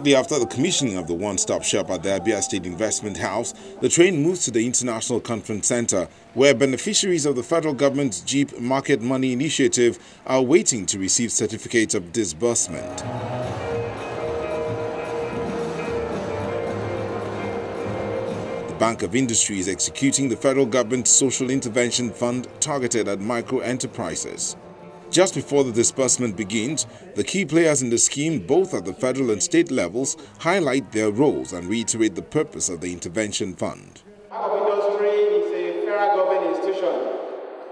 Shortly after the commissioning of the one-stop shop at the Abia State Investment House, the train moves to the International Conference Center, where beneficiaries of the federal government's Jeep Market Money Initiative are waiting to receive certificates of disbursement. The Bank of Industry is executing the federal government's social intervention fund targeted at micro-enterprises. Just before the disbursement begins, the key players in the scheme, both at the federal and state levels, highlight their roles and reiterate the purpose of the intervention fund. Bank of Industry is a federal government institution.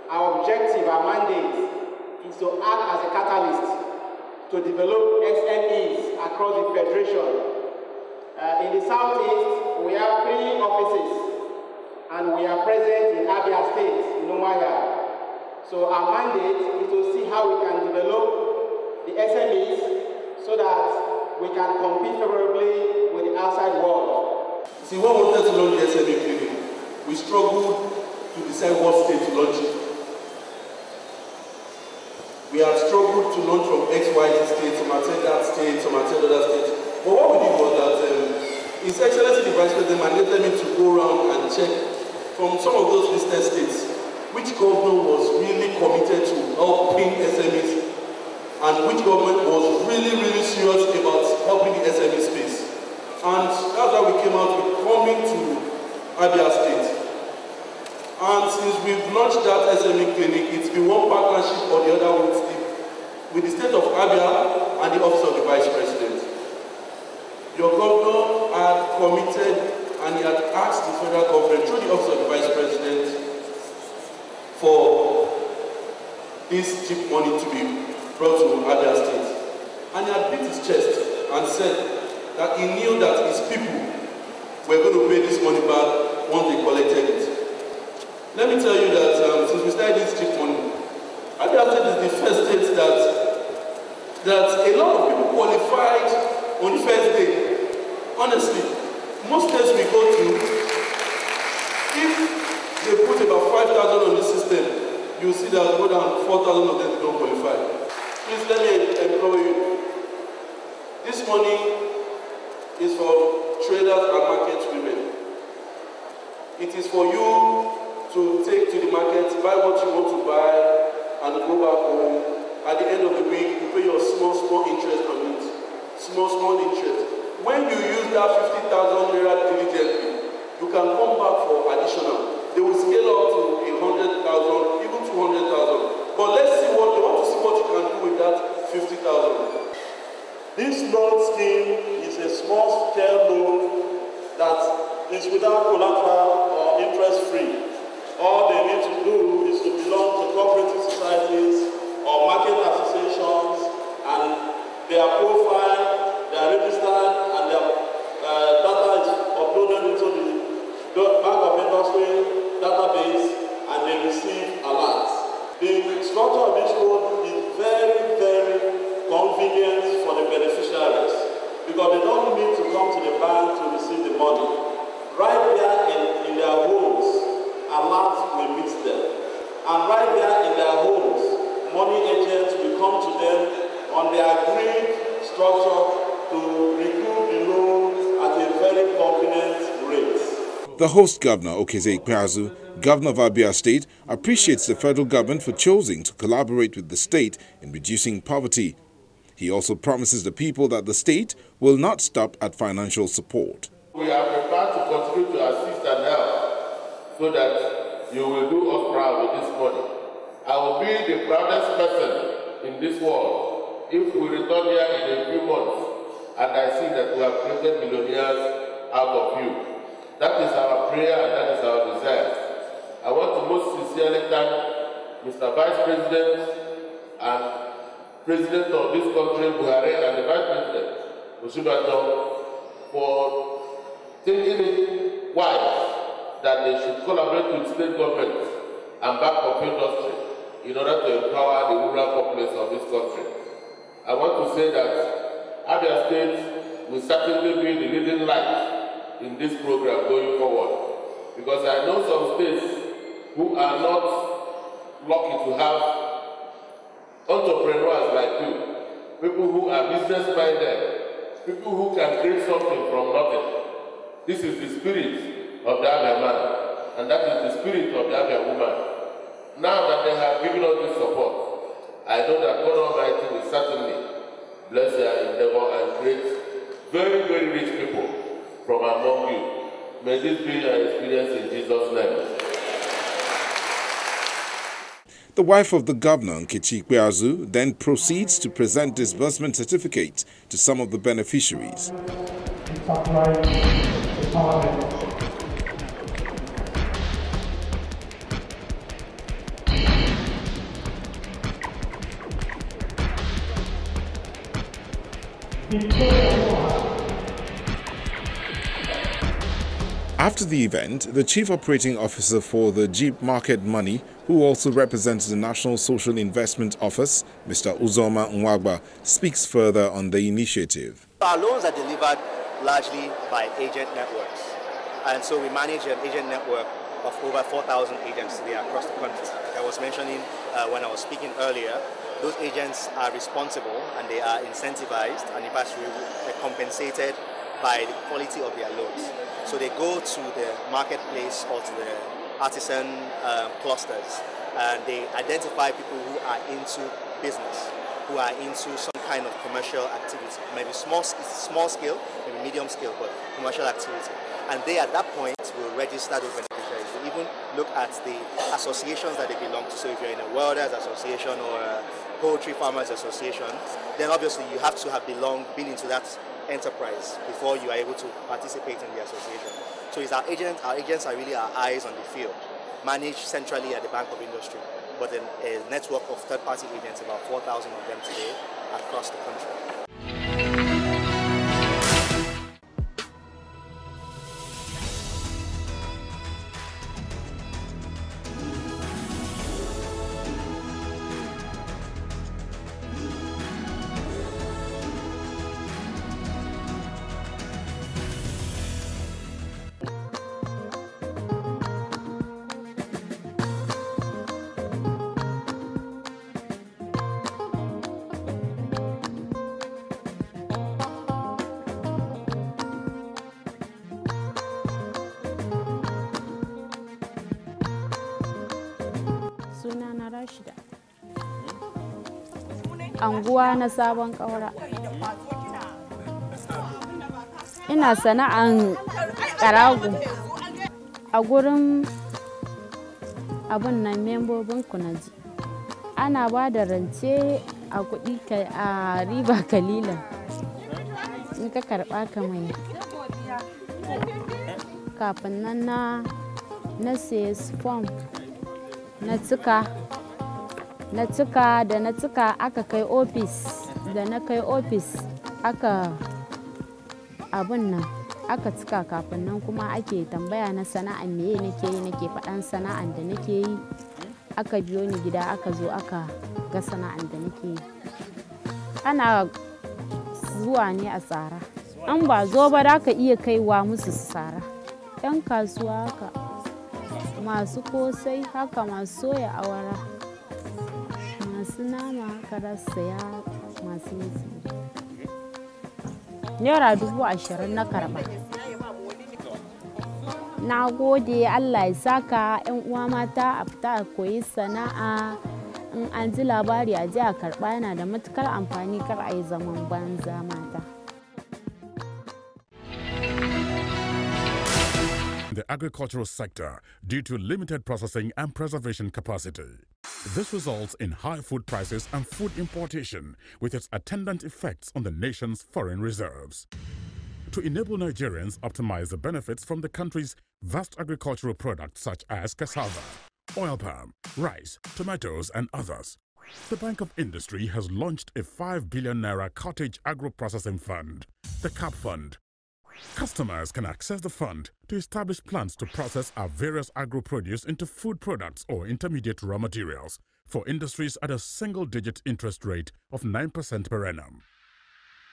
Our objective, our mandate, is to act as a catalyst to develop SMEs across the federation. In the southeast, we have 3 offices, and we are present in Abia State, in Umuahia. So our mandate is to see how we can develop the SMEs so that we can compete favorably with the outside world. See, when we wanted to launch the SME clinic, we struggled to decide what state to launch it. We have struggled to launch from XYZ state, some attend that state, some attend other states. But what we did was that His Excellency the Vice President mandated me to go around and check from some of those listed states which government was really committed to helping SMEs and which government was really serious about helping the SME space. And that's why we came out with coming to Abia State. And since we've launched that SME clinic, it's been one partnership or the other with the state of Abia and the Office of the Vice President. Your governor had committed and he had asked the federal government through the Office of the Vice President for this cheap money to be brought to Abia State. And he had beat his chest and said that he knew that his people were going to pay this money back once they collected it. Let me tell you that since we started this cheap money, Abia State is the first state that a lot of people qualified on the first day. Honestly, most states we go to, if they put about 5,000 on the system, you'll see that more than 4,000 of them don't qualify. Please let me employ you. This money is for traders and market women. It is for you to take to the market, buy what you want to buy, and go back home. At the end of the week, you pay your small interest on it. Small interest. When you use that 50,000 naira diligently, you can come back for additional. They will scale up to 100,000, even 200,000. But let's see what they want to see what you can do with that 50,000. This loan scheme is a small-scale loan that is without collateral or interest-free. All they need to do is to belong to cooperative societies or market associations, and their profile, they are registered, and their data is uploaded into the Bank of Industry database, and they receive alerts. The structure of this loan is very convenient for the beneficiaries because they don't need to come to the bank to receive the money. Right there in their homes, alerts will meet them. And right there in their homes, money agents will come to them on the agreed structure to recoup the loan at a very convenient rate. The host governor, Okezie Ikpeazu, governor of Abia State, appreciates the federal government for choosing to collaborate with the state in reducing poverty. He also promises the people that the state will not stop at financial support. We are prepared to continue to assist and help so that you will do us proud with this money. I will be the proudest person in this world if we return here in a few months and I see that we have created millionaires out of you. That is our prayer and that is our desire. I want to most sincerely thank Mr. Vice President and President of this country, Buhari, and the Vice President, Osinbajo, for thinking it wise that they should collaborate with state governments and back of industry in order to empower the rural populace of this country. I want to say that Abia State will certainly be the leading light in this program going forward, because I know some states who are not lucky to have entrepreneurs like you, people who are business-minded, people who can create something from nothing. This is the spirit of the Abia man, and that is the spirit of the Abia woman. Now that they have given us this support, I know that God Almighty will certainly bless their endeavor and create very, very rich people from among you. May this be your experience in Jesus' name. The wife of the governor, Nkechi Ikpeazu, then proceeds to present disbursement certificates to some of the beneficiaries. After the event, the Chief Operating Officer for the Jeep Market Money, who also represents the National Social Investment Office, Mr. Uzoma Nwagba, speaks further on the initiative. Our loans are delivered largely by agent networks, and so we manage an agent network of over 4,000 agents today across the country. I was mentioning when I was speaking earlier, those agents are responsible and they are incentivized, and in fact they're compensated by the quality of their loans. So they go to the marketplace or to the artisan clusters, and they identify people who are into business, who are into some kind of commercial activity, maybe small scale, maybe medium scale, but commercial activity. And they at that point will register those beneficiaries. We even look at the associations that they belong to. So if you're in a welders association or a poultry farmers association, then obviously you have to have been into that enterprise before you are able to participate in the association. So it's our agents are really our eyes on the field, managed centrally at the Bank of Industry, but a network of third-party agents, about 4,000 of them today across the country. Sunana Rashida. Anguwa na Sabon Kaura. Ina sana'an karago a gurin abun nan membobin kunaji. Ana ba da rance a kuɗi a riba kalilan. In ka karɓa ka mai. Kafin nan na sayi form. Na cika da na cika aka kai ofis, da na kai ofis aka abun nan aka cika, kafin nan kuma ake tambaya na sana'an meye nake yi, nake faɗan sana'an da nake yi. Aka biyo ni gida aka zo aka ga sana'an da nake yi. Ana zuwa ne a tsara, an ba zo ba da ka iya kaiwa musu su tsara. 'Yan kasuwa haka, masu kosai haka, masu soya awara, masu nama haka da saya, masu yin Naira 20,000 na karɓa. Na gode, Allah ya saka 'yan uwa mata a fita a koyi sana'a. In an ji labari a je a karɓa, yana da matukar amfani, kar a yi zaman banza mata. The agricultural sector due to limited processing and preservation capacity. This results in high food prices and food importation, with its attendant effects on the nation's foreign reserves. To enable Nigerians optimize the benefits from the country's vast agricultural products such as cassava, oil palm, rice, tomatoes, and others, the Bank of Industry has launched a 5 billion naira cottage agro-processing fund, the CAP Fund. Customers can access the fund to establish plans to process our various agro-produce into food products or intermediate raw materials for industries at a single-digit interest rate of 9% per annum.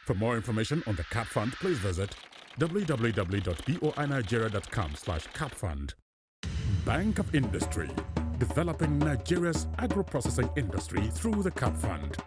For more information on the CAP Fund, please visit www.boinigeria.com/capfund. Bank of Industry, developing Nigeria's agro-processing industry through the CAP Fund.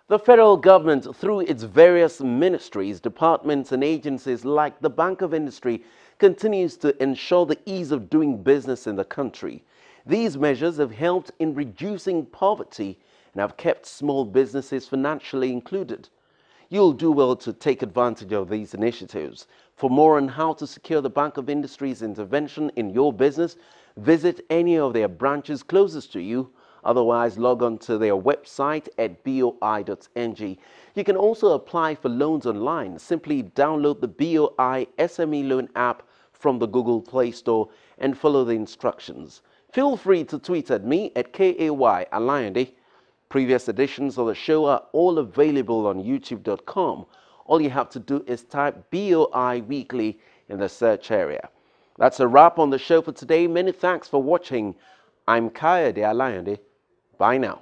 The federal government, through its various ministries, departments and agencies like the Bank of Industry, continues to ensure the ease of doing business in the country. These measures have helped in reducing poverty and have kept small businesses financially included. You'll do well to take advantage of these initiatives. For more on how to secure the Bank of Industry's intervention in your business, visit any of their branches closest to you. Otherwise, log on to their website at boi.ng. You can also apply for loans online. Simply download the BoI SME Loan app from the Google Play Store and follow the instructions. Feel free to tweet at me at KAY Alayande. Previous editions of the show are all available on youtube.com. All you have to do is type BoI Weekly in the search area. That's a wrap on the show for today. Many thanks for watching. I'm Kayode Alayande. Bye now.